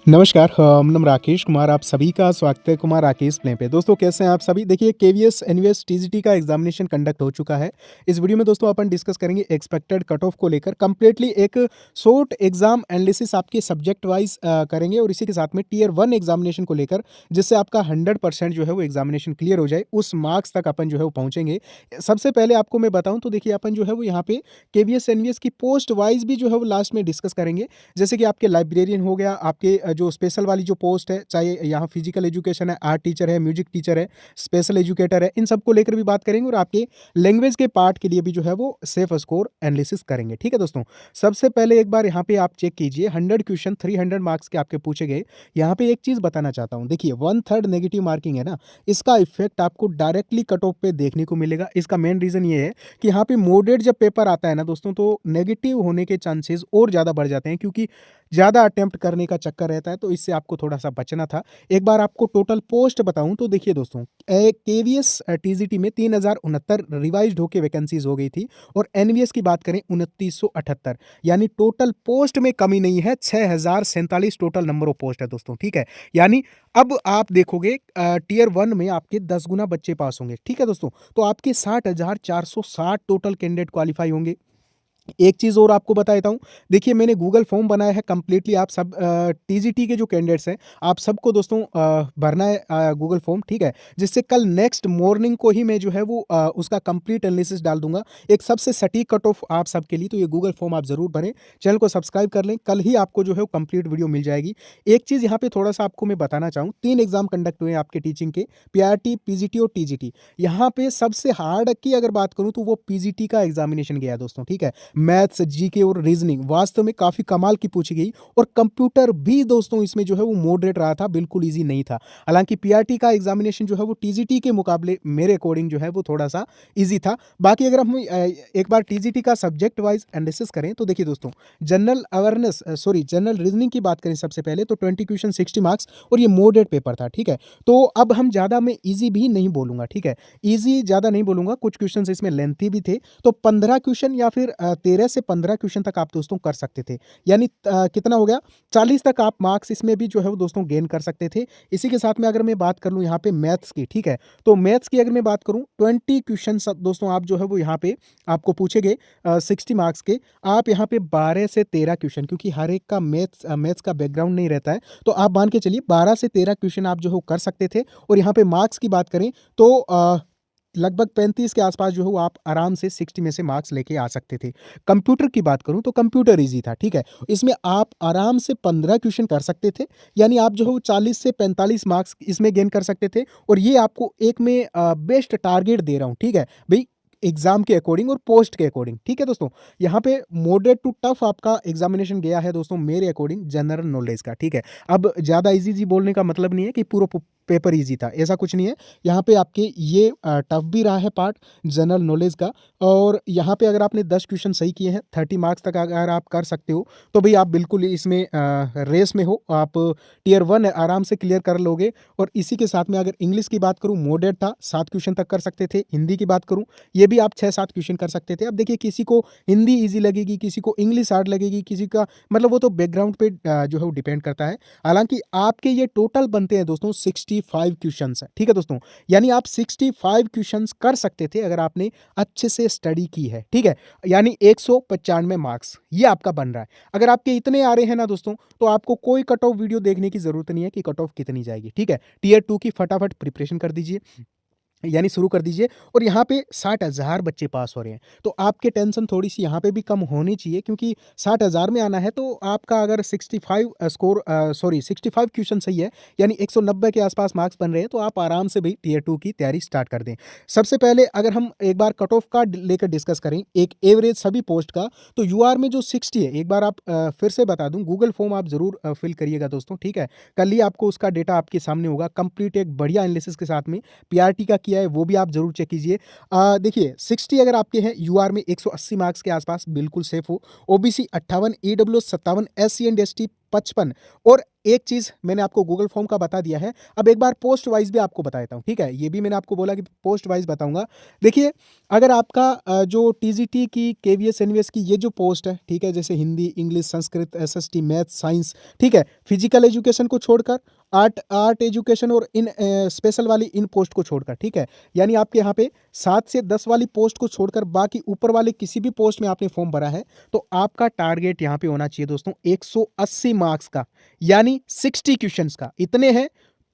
नमस्कार, नाम राकेश कुमार, आप सभी का स्वागत है कुमार राकेश प्ले पे। दोस्तों कैसे हैं आप सभी? देखिए केवीएस एनवीएस टीजीटी का एग्जामिनेशन कंडक्ट हो चुका है। इस वीडियो में दोस्तों अपन डिस्कस करेंगे एक्सपेक्टेड कट ऑफ को लेकर कंप्लीटली एक शॉर्ट एग्जाम एनालिसिस आपके सब्जेक्ट वाइज करेंगे और इसी के साथ में टीयर 1 एग्जामिनेशन को लेकर जिससे आपका 100% जो है वो एग्जामिनेशन क्लियर हो जाए, उस मार्क्स तक अपन जो है वो पहुंचेंगे। सबसे पहले आपको मैं बताऊं तो देखिए अपन जो है वो यहाँ पे केवीएस एनवीएस की पोस्ट वाइज भी जो है वो लास्ट में डिस्कस करेंगे। जैसे कि आपके लाइब्रेरियन हो गया, आपके जो स्पेशल वाली जो पोस्ट है, चाहे यहाँ फिजिकल एजुकेशन है, आर्ट टीचर है, म्यूजिक टीचर है, स्पेशल एजुकेटर है, इन सबको लेकर भी बात करेंगे और आपके लैंग्वेज के पार्ट के लिए भी जो है वो सेफ स्कोर एनालिसिस करेंगे। ठीक है दोस्तों, सबसे पहले एक बार यहाँ पे आप चेक कीजिए 100 क्वेश्चन 300 मार्क्स के आपके पूछे गए। यहाँ पे एक चीज बताना चाहता हूँ, देखिए 1/3 नेगेटिव मार्किंग है ना, इसका इफेक्ट आपको डायरेक्टली कट ऑफ पे देखने को मिलेगा। इसका मेन रीजन ये है कि यहाँ पे मॉडरेट जब पेपर आता है ना दोस्तों, तो नेगेटिव होने के चांसेस और ज्यादा बढ़ जाते हैं क्योंकि ज़्यादा अटेम्प्ट करने का चक्कर रहता है, तो इससे आपको थोड़ा सा बचना था। एक बार आपको टोटल पोस्ट बताऊं तो देखिए दोस्तों, केवीएस टीजीटी में 3069 रिवाइज्ड होके वैकेंसीज हो गई थी और एनवीएस की बात करें 2978, यानी टोटल पोस्ट में कमी नहीं है, 6047 टोटल नंबर ऑफ पोस्ट है दोस्तों। ठीक है, यानी अब आप देखोगे टीयर 1 में आपके 10 गुना बच्चे पास होंगे। ठीक है दोस्तों, तो आपके 60,460 टोटल कैंडिडेट क्वालिफाई होंगे। एक चीज़ और आपको बता देता हूँ, देखिए मैंने गूगल फॉर्म बनाया है कंप्लीटली। आप सब टीजीटी के जो कैंडिडेट्स हैं, आप सबको दोस्तों भरना है गूगल फॉर्म। ठीक है, जिससे कल नेक्स्ट मॉर्निंग को ही मैं जो है वो उसका कंप्लीट एनालिसिस डाल दूंगा, एक सबसे सटीक कट ऑफ आप सबके लिए। तो ये गूगल फॉर्म आप जरूर भरें, चैनल को सब्सक्राइब कर लें, कल ही आपको जो है वो कंप्लीट वीडियो मिल जाएगी। एक चीज़ यहाँ पे थोड़ा सा आपको मैं बताना चाहूँ, 3 एग्जाम कंडक्ट हुए हैं आपके टीचिंग के, पीआरटी, पीजीटी और टीजीटी। यहाँ पे सबसे हार्ड की अगर बात करूँ तो वो पीजीटी का एग्जामिनेशन गया दोस्तों। ठीक है, मैथ्स, जीके और रीजनिंग वास्तव में काफी कमाल की पूछी गई और कंप्यूटर भी दोस्तों इसमें जो है वो मॉडरेट रहा था, बिल्कुल इजी नहीं था। हालांकि पीआरटी का एग्जामिनेशन जो है वो टीजीटी के मुकाबले मेरे अकॉर्डिंग जो है वो थोड़ा सा इजी था। बाकी अगर हम एक बार टीजीटी का सब्जेक्ट वाइज एनालिसिस करें तो देखिए दोस्तों, जनरल अवेयरनेस जनरल रीजनिंग की बात करें सबसे पहले तो 20 क्वेश्चन 60 मार्क्स और ये मॉडरेट पेपर था। ठीक है, तो अब हम ज्यादा मैं इजी भी नहीं बोलूंगा। ठीक है, इजी ज्यादा नहीं बोलूंगा, कुछ क्वेश्चन इसमें लेंथी भी थे, तो 15 क्वेश्चन या फिर 13 से 15 क्वेश्चन तक आप दोस्तों कर सकते थे, यानी कितना हो गया, 40 तक आप मार्क्स इसमें भी जो है वो दोस्तों गेन कर सकते थे। इसी के साथ में अगर मैं बात कर लूँ यहाँ पे मैथ्स की, ठीक है, तो मैथ्स की अगर मैं बात करूँ 20 क्वेश्चन दोस्तों आप जो है वो यहाँ पे आपको पूछे गए 60 मार्क्स के। आप यहाँ पे 12 से 13 क्वेश्चन, क्योंकि हर एक का मैथ्स का बैकग्राउंड नहीं रहता है, तो आप मान के चलिए 12 से 13 क्वेश्चन आप जो है कर सकते थे। और यहाँ पे मार्क्स की बात करें तो लगभग 35 के आसपास जो है वो आप आराम से 60 में से मार्क्स लेके आ सकते थे। कंप्यूटर की बात करूं तो कंप्यूटर इजी था। ठीक है, इसमें आप आराम से 15 क्वेश्चन कर सकते थे, यानी आप जो है वो 40 से 45 मार्क्स इसमें गेन कर सकते थे। और ये आपको एक में बेस्ट टारगेट दे रहा हूँ। ठीक है भाई, एग्जाम के अकॉर्डिंग और पोस्ट के अकॉर्डिंग। ठीक है दोस्तों, यहाँ पे मॉडरेट टू टफ आपका एग्जामिनेशन गया है दोस्तों मेरे अकॉर्डिंग जनरल नॉलेज का। ठीक है, अब ज्यादा इजी जी बोलने का मतलब नहीं है कि पूरा पेपर इजी था, ऐसा कुछ नहीं है। यहाँ पे आपके ये टफ भी रहा है पार्ट जनरल नॉलेज का। और यहाँ पे अगर आपने 10 क्वेश्चन सही किए हैं, 30 मार्क्स तक अगर आप कर सकते हो तो भाई आप बिल्कुल इसमें रेस में हो, आप टीयर 1 आराम से क्लियर कर लोगे। और इसी के साथ में अगर इंग्लिश की बात करूँ, मॉडरेट था, 7 क्वेश्चन तक कर सकते थे। हिंदी की बात करूँ, ये भी आप 6-7 क्वेश्चन कर सकते थे। अब देखिए किसी को हिंदी ईजी लगेगी, किसी को इंग्लिश हार्ड लगेगी, किसी का मतलब वो तो बैकग्राउंड पे जो है वो डिपेंड करता है। हालांकि आपके ये टोटल बनते हैं दोस्तों 65 क्वेश्चंस है। ठीक है दोस्तों, यानी आप 65 क्वेश्चंस कर सकते थे अगर आपने अच्छे से स्टडी की है। ठीक है, यानी 195 मार्क्स ये आपका बन रहा है। अगर आपके इतने आ रहे हैं ना दोस्तों, तो आपको कोई कट ऑफ वीडियो देखने की जरूरत नहीं है कि कट ऑफ कितनी जाएगी। ठीक है, टीयर 2 की फटाफट प्रिपरेशन कर दीजिए, यानी शुरू कर दीजिए। और यहाँ पे 60,000 बच्चे पास हो रहे हैं, तो आपके टेंशन थोड़ी सी यहाँ पे भी कम होनी चाहिए, क्योंकि 60,000 में आना है तो आपका अगर 65 क्वेश्चन सही है, यानी 190 के आसपास मार्क्स बन रहे हैं, तो आप आराम से भाई टीयर 2 की तैयारी स्टार्ट कर दें। सबसे पहले अगर हम एक बार कट ऑफ का लेकर डिस्कस करें, एक एवरेज सभी पोस्ट का, तो यूआर में जो 60 है, एक बार आप फिर से बता दूं, गूगल फॉर्म आप जरूर फिल करिएगा दोस्तों। ठीक है, कल ही आपको उसका डेटा आपके सामने होगा कंप्लीट एक बढ़िया एनालिसिस के साथ में। पीआरटी का किया है वो भी आप जरूर चेक कीजिए। देखिए 60 अगर आपके हैं, यूआर में 180 मार्क्स के आसपास बिल्कुल सेफ हो। OBC 58, EWS 57, SC and ST 55। और एक चीज़ मैंने आपको गूगल फॉर्म का बता दिया है, अब एक बार पोस्ट वाइज भी आपको बता देता हूँ, ठीक है? ये भी मैंने आपको बोला कि पोस्ट वाइज बताऊँगा। देखिए, अगर आपका जो टीजीटी की, केवीएस, एनवीएस की ये जो पोस्ट है, ठीक है? जैसे Hindi, English, Sanskrit, SST, math, science, ठीक है? फिजिकल एजुकेशन को छोड़कर आर्ट एजुकेशन और इन स्पेशल वाली इन पोस्ट को छोड़कर, ठीक है? यानी आपके यहाँ पे 7 से 10 वाली पोस्ट को छोड़कर बाकी ऊपर वाले किसी भी पोस्ट में आपने फॉर्म भरा है, तो आपका टारगेट यहाँ पे होना चाहिए दोस्तों 180 मार्क्स का, यानी 60 क्वेश्चंस का। इतने हैं,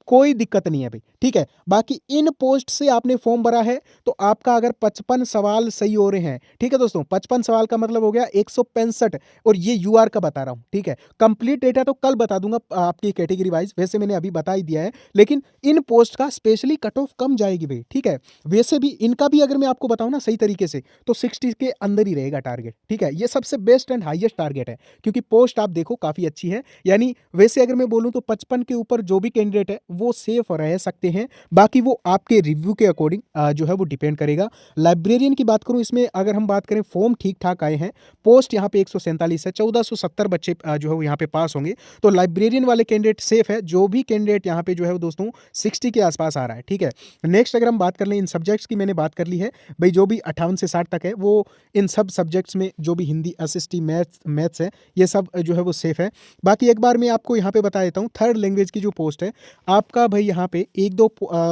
कोई दिक्कत नहीं है भाई, ठीक है? बाकी इन पोस्ट से आपने फॉर्म भरा है, तो आपका अगर 55 सवाल सही हो रहे हैं, ठीक है दोस्तों? 55 सवाल का मतलब हो गया 165, और ये यूआर का बता रहा हूँ, ठीक है? कंप्लीट डेटा तो कल बता दूंगा आपकी कैटेगरी वाइज, वैसे मैंने अभी बता ही दिया है, लेकिन इन पोस्ट का स्पेशली कट ऑफ कम जाएगी भाई, ठीक है? वैसे भी इनका भी अगर मैं आपको बताऊं ना सही तरीके से, तो 60 के अंदर ही रहेगा टारगेट, ठीक है? ये सबसे बेस्ट एंड हाईएस्ट टारगेट है, क्योंकि पोस्ट आप देखो काफी अच्छी है। यानी वैसे अगर मैं बोलूं तो 55 के ऊपर जो भी कैंडिडेट है वो सेफ रह सकते हैं, बाकी वो आपके रिव्यू के अकॉर्डिंग जो है वो डिपेंड करेगा। लाइब्रेरियन की बात करूं, इसमें अगर हम बात करें, फॉर्म ठीक ठाक आए हैं, पोस्ट यहाँ पे 147 है, 1470 बच्चे जो है वो यहाँ पे पास होंगे, तो लाइब्रेरियन वाले कैंडिडेट सेफ है। जो भी कैंडिडेट यहाँ पे जो है वो दोस्तों 60 के आसपास आ रहा है, ठीक है? नेक्स्ट अगर हम बात कर लें, इन सब्जेक्ट्स की मैंने बात कर ली है भाई, जो भी 58 से 60 तक है वो इन सब सब्जेक्ट्स में जो भी हिंदी, एसएसटी, मैथ्स है, ये सब जो है वो सेफ है। बाकी एक बार मैं आपको यहाँ पे बता देता हूँ, थर्ड लैंग्वेज की जो पोस्ट है आपका भाई, यहाँ पे एक दो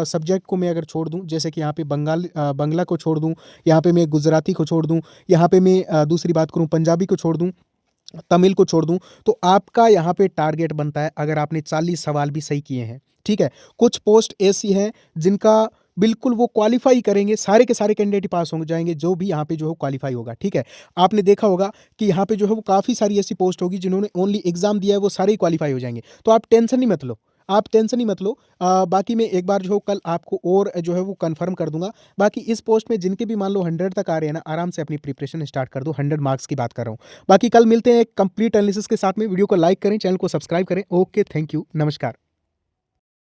सब्जेक्ट को मैं अगर छोड़ दूं, जैसे कि यहाँ पे बंगला को छोड़ दूं, यहाँ पे मैं गुजराती को छोड़ दूं, यहाँ पे मैं दूसरी बात करूं पंजाबी को छोड़ दूं, तमिल को छोड़ दूं, तो आपका यहाँ पे टारगेट बनता है, अगर आपने 40 सवाल भी सही किए हैं, ठीक है? कुछ पोस्ट ऐसी हैं जिनका बिल्कुल वो क्वालिफाई करेंगे, सारे के सारे कैंडिडेट पास हो जाएंगे, जो भी यहाँ पे जो है क्वालिफाई होगा, ठीक है? आपने देखा होगा कि यहाँ पे जो है वो काफ़ी सारी ऐसी पोस्ट होगी जिन्होंने ओनली एग्जाम दिया है, वो सारे ही क्वालिफाई हो जाएंगे, तो आप टेंशन ही मत लो, आप टेंशन ही मत लो। बाकी मैं एक बार जो है कल आपको और जो है वो कंफर्म कर दूंगा। बाकी इस पोस्ट में जिनके भी मान लो 100 तक आ रहे हैं ना, आराम से अपनी प्रिपरेशन स्टार्ट कर दो, 100 मार्क्स की बात कर रहा हूँ। बाकी कल मिलते हैं एक कंप्लीट एनालिसिस के साथ में। वीडियो को लाइक करें, चैनल को सब्सक्राइब करें। ओके, थैंक यू, नमस्कार।